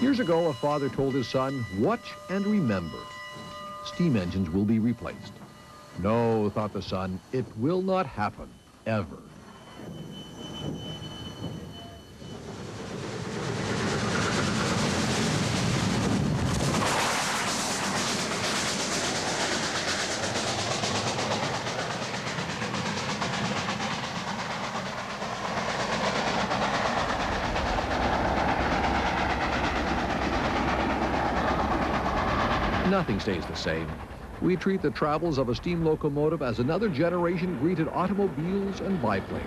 Years ago, a father told his son, watch and remember. Steam engines will be replaced. No, thought the son, it will not happen, ever. Nothing stays the same. We treat the travels of a steam locomotive as another generation greeted automobiles and biplanes.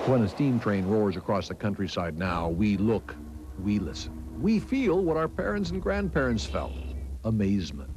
When a steam train roars across the countryside now, we look, we listen. We feel what our parents and grandparents felt, amazement.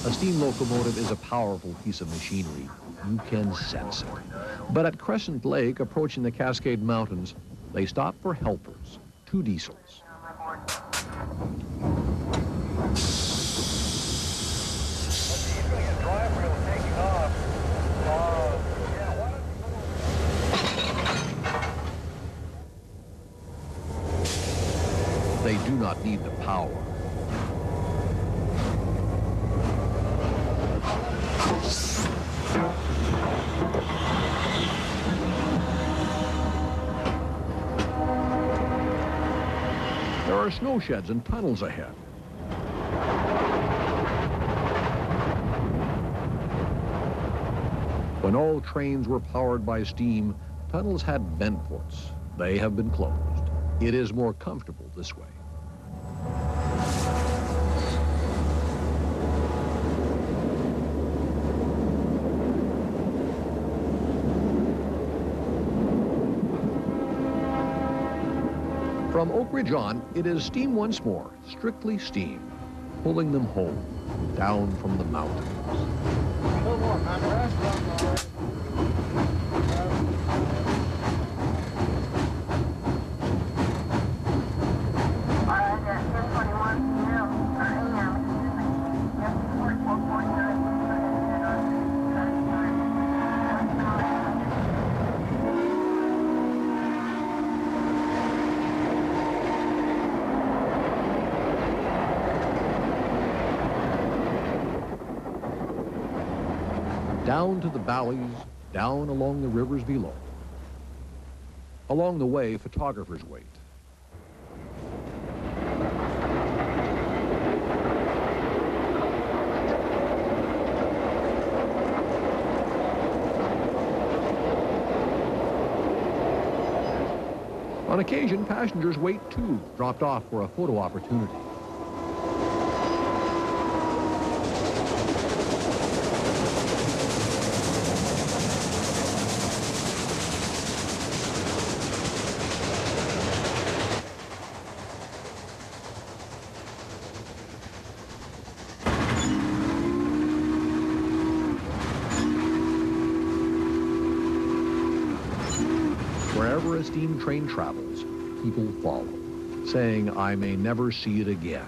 A steam locomotive is a powerful piece of machinery. You can sense it. But at Crescent Lake, approaching the Cascade Mountains, they stop for helpers, 2 diesels. They do not need the power. There are snow sheds and tunnels ahead. When all trains were powered by steam, tunnels had vent ports. They have been closed. It is more comfortable this way. From Oak Ridge on, it is steam once more, strictly steam, pulling them home, down from the mountains. Down to the valleys, down along the rivers below. Along the way, photographers wait. On occasion, passengers wait too, dropped off for a photo opportunity. wherever a steam train travels, people follow, saying, I may never see it again.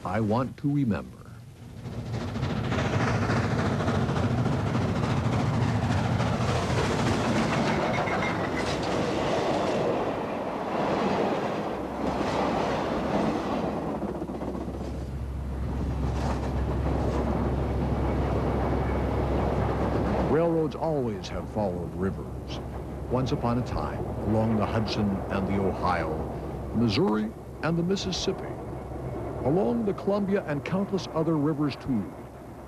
I want to remember. Railroads always have followed rivers. Once upon a time, along the Hudson and the Ohio, Missouri and the Mississippi, along the Columbia and countless other rivers too,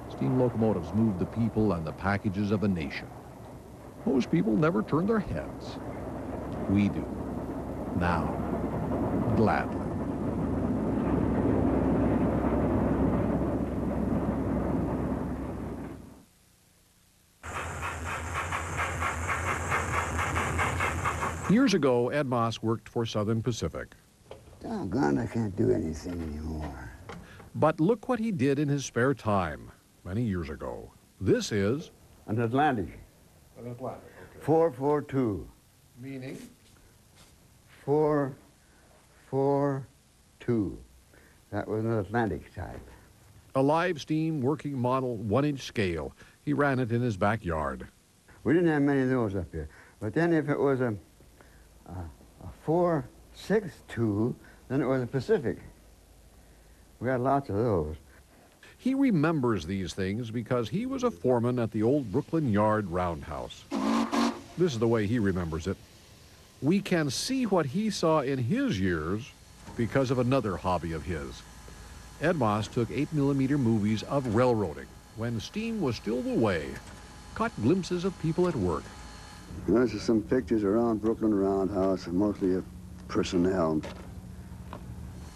steam locomotives moved the people and the packages of a nation. Most people never turned their heads. We do. Now, gladly. Years ago, Ed Moss worked for Southern Pacific. Doggone, I can't do anything anymore. But look what he did in his spare time many years ago. This is An Atlantic. an Atlantic. Okay. 442. Meaning? 442. That was an Atlantic type. A live steam working model 1-inch scale. He ran it in his backyard. We didn't have many of those up here. But then if it was a 462, then it was a Pacific. We had lots of those. He remembers these things because he was a foreman at the old Brooklyn Yard Roundhouse. This is the way he remembers it. We can see what he saw in his years because of another hobby of his. Ed Moss took 8mm movies of railroading when steam was still the way, caught glimpses of people at work. There's some pictures around Brooklyn Roundhouse, mostly of personnel.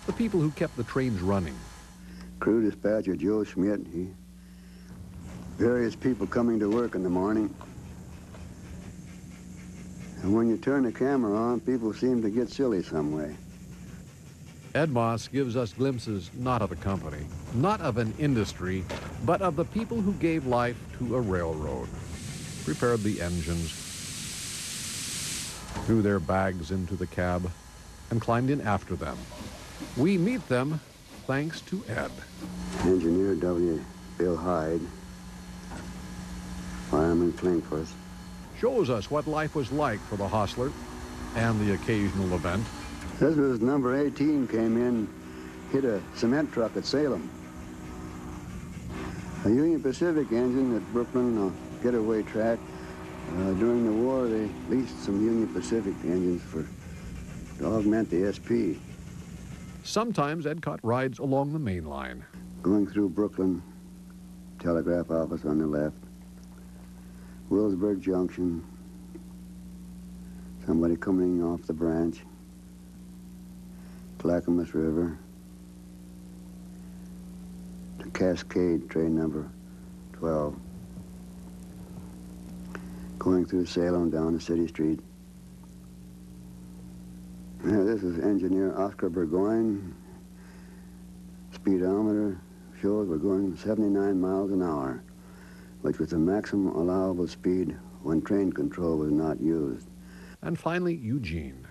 The people who kept the trains running. Crew dispatcher Joe Schmidt, various people coming to work in the morning. And when you turn the camera on, people seem to get silly some way. Ed Moss gives us glimpses not of a company, not of an industry, but of the people who gave life to a railroad, prepared the engines, threw their bags into the cab, and climbed in after them. We meet them thanks to Ed. Engineer W. Bill Hyde, Fireman Clinkworth. Shows us what life was like for the hostler and the occasional event. This was number 18 came in, hit a cement truck at Salem. A Union Pacific engine at Brooklyn getaway track. During the war, they leased some Union Pacific engines to augment the SP. Sometimes Ed caught rides along the main line. Going through Brooklyn, telegraph office on the left, Willsburg Junction, somebody coming off the branch, Clackamas River, to Cascade, train number 12. Going through Salem down the city street. Yeah, this is engineer Oscar Burgoyne. Speedometer shows we're going 79 miles an hour, which was the maximum allowable speed when train control was not used. And finally, Eugene.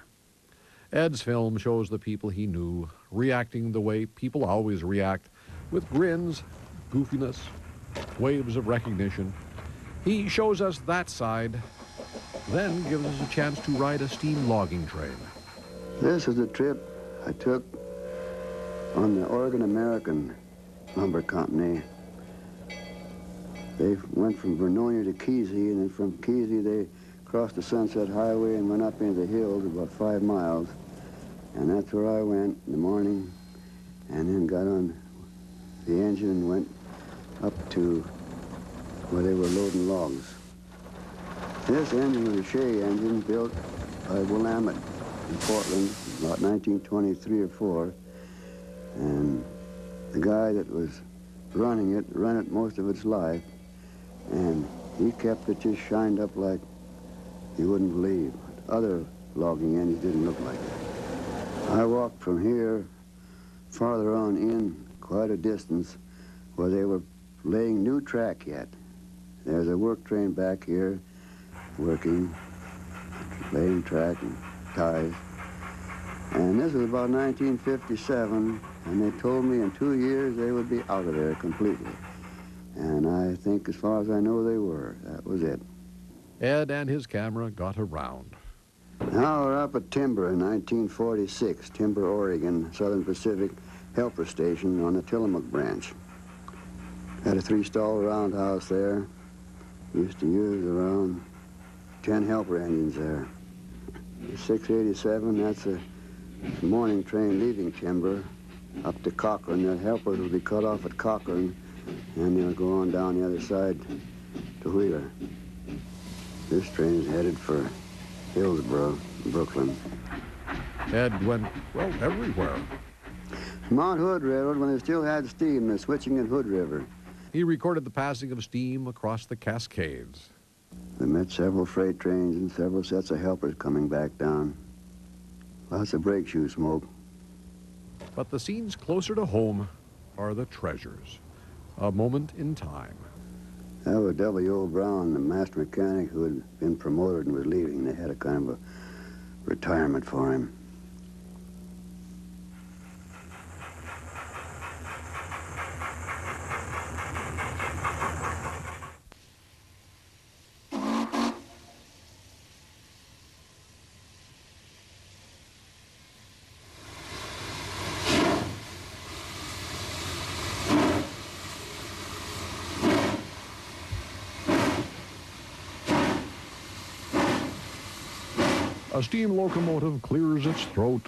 Ed's film shows the people he knew reacting the way people always react, with grins, goofiness, waves of recognition. He shows us that side, then gives us a chance to ride a steam logging train. This is a trip I took on the Oregon American Lumber Company. They went from Vernonia to Kesey, and then from Kesey they crossed the Sunset Highway and went up into the hills about 5 miles. And that's where I went in the morning, and then got on the engine and went up to where they were loading logs. This engine was a Shea engine built by Willamette in Portland, about 1923 or 4. And the guy that was running it ran it most of its life, and he kept it just shined up like you wouldn't believe. Other logging engines didn't look like that. I walked from here farther on in quite a distance where they were laying new track yet. There's a work train back here working, laying track, and ties. And this was about 1957, and they told me in 2 years they would be out of there completely. And I think, as far as I know, they were. That was it. Ed and his camera got around. Now we're up at Timber in 1946, Timber, Oregon, Southern Pacific Helper Station on the Tillamook branch. Had a 3-stall roundhouse there. Used to use around 10 helper engines there. The 687, that's a morning train leaving Timber up to Cochrane. The helpers will be cut off at Cochrane, and they'll go on down the other side to Wheeler. This train is headed for Hillsboro, Brooklyn. Ed went, well, everywhere. Mount Hood Railroad, when they still had steam, they're switching at Hood River. He recorded the passing of steam across the Cascades. We met several freight trains and several sets of helpers coming back down. Lots of brake shoe smoke. But the scenes closer to home are the treasures. A moment in time. That was W.O. Brown, the master mechanic who had been promoted and was leaving. They had a kind of a retirement for him. A steam locomotive clears its throat.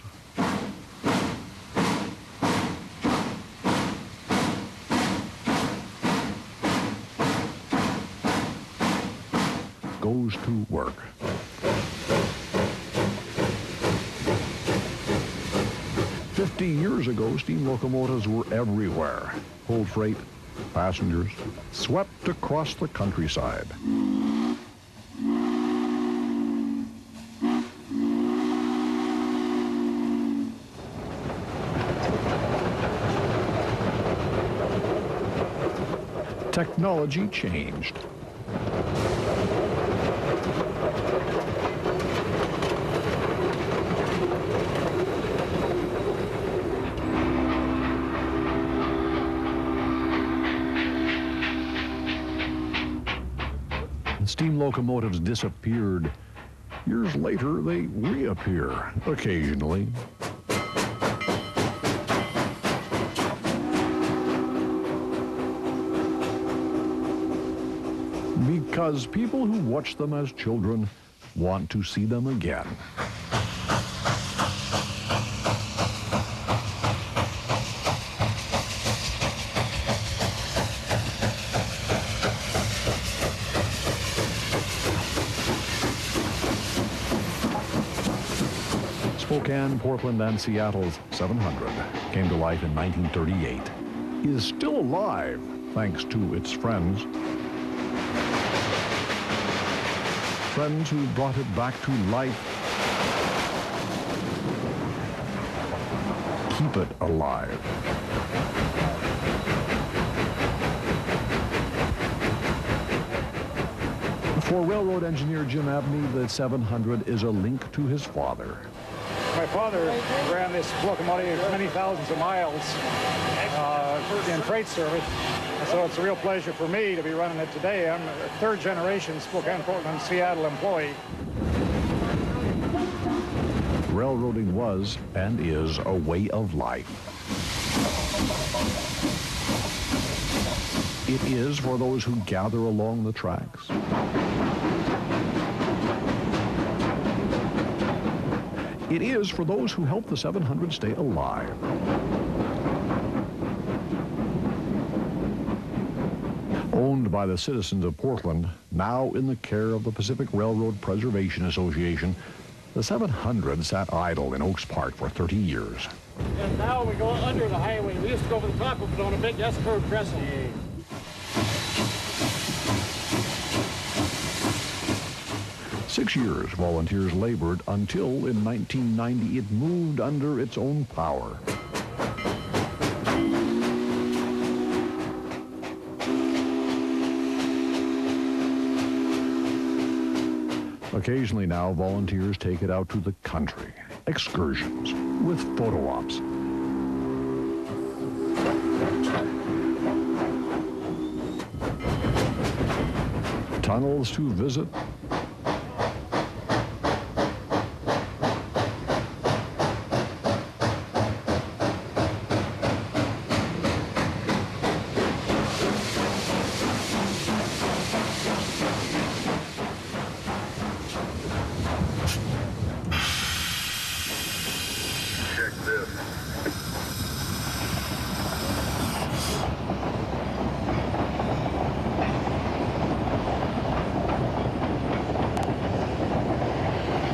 Goes to work. "50 years ago, steam locomotives were everywhere. Pulled freight, passengers, swept across the countryside. Technology changed. Steam locomotives disappeared. Years later, they reappear occasionally. Because people who watched them as children want to see them again. Spokane, Portland, and Seattle's 700 came to life in 1938. Is still alive thanks to its friends. Friends who brought it back to life. Keep it alive. For railroad engineer Jim Abney, the 700 is a link to his father. My father ran this locomotive many thousands of miles in freight service, so it's a real pleasure for me to be running it today. I'm a third-generation Spokane, Portland, Seattle employee. Railroading was and is a way of life. It is for those who gather along the tracks. It is for those who help the 700 stay alive. Owned by the citizens of Portland, now in the care of the Pacific Railroad Preservation Association, the 700 sat idle in Oaks Park for 30 years. And now we go under the highway. We used to go over the top of it on a big S-curve trestle. 6 years, volunteers labored until, in 1990, it moved under its own power. Occasionally now, volunteers take it out to the country. Excursions with photo ops. Tunnels to visit. Check this.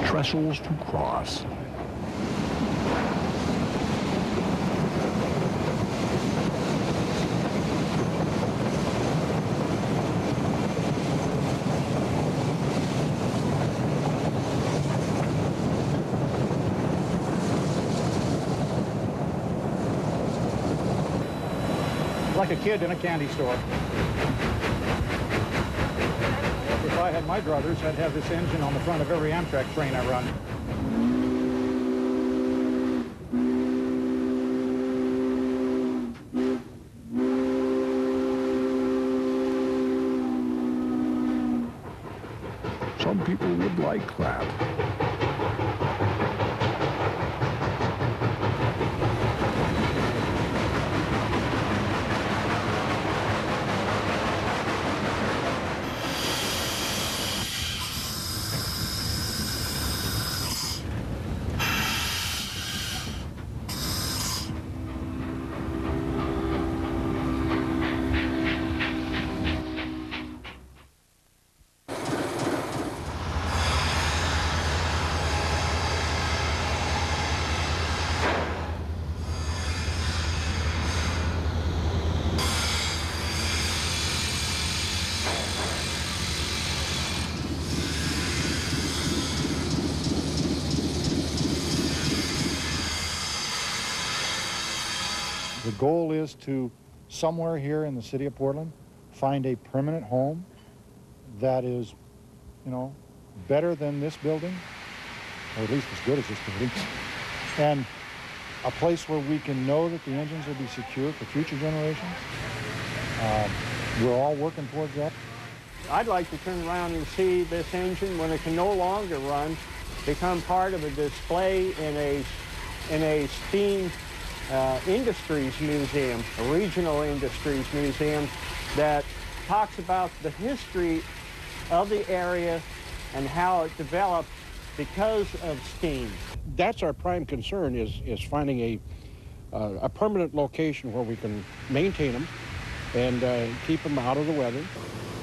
Trestles to cross. Like a kid in a candy store. If I had my druthers, I'd have this engine on the front of every Amtrak train I run. Some people would like that. The goal is to, somewhere here in the city of Portland, find a permanent home that is, better than this building, or at least as good as this building, and a place where we can know that the engines will be secure for future generations. We're all working towards that. I'd like to turn around and see this engine, when it can no longer run, become part of a display in a steam industries museum, a regional industries museum that talks about the history of the area and how it developed because of steam. That's our prime concern, is finding a permanent location where we can maintain them and keep them out of the weather,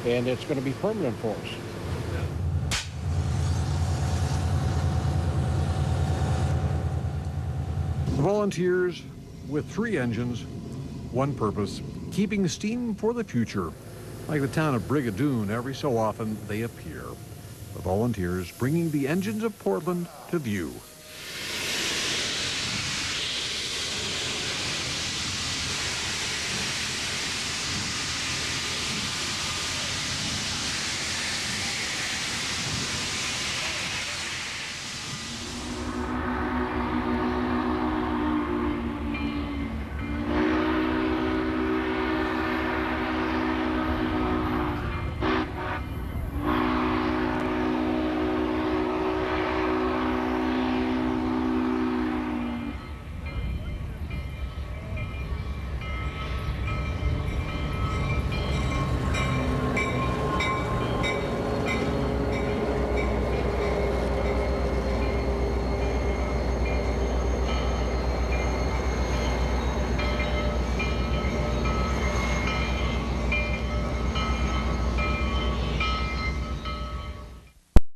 and it's going to be permanent for us. The volunteers with 3 engines, one purpose, keeping steam for the future. Like the town of Brigadoon, every so often they appear. The volunteers bringing the engines of Portland to view.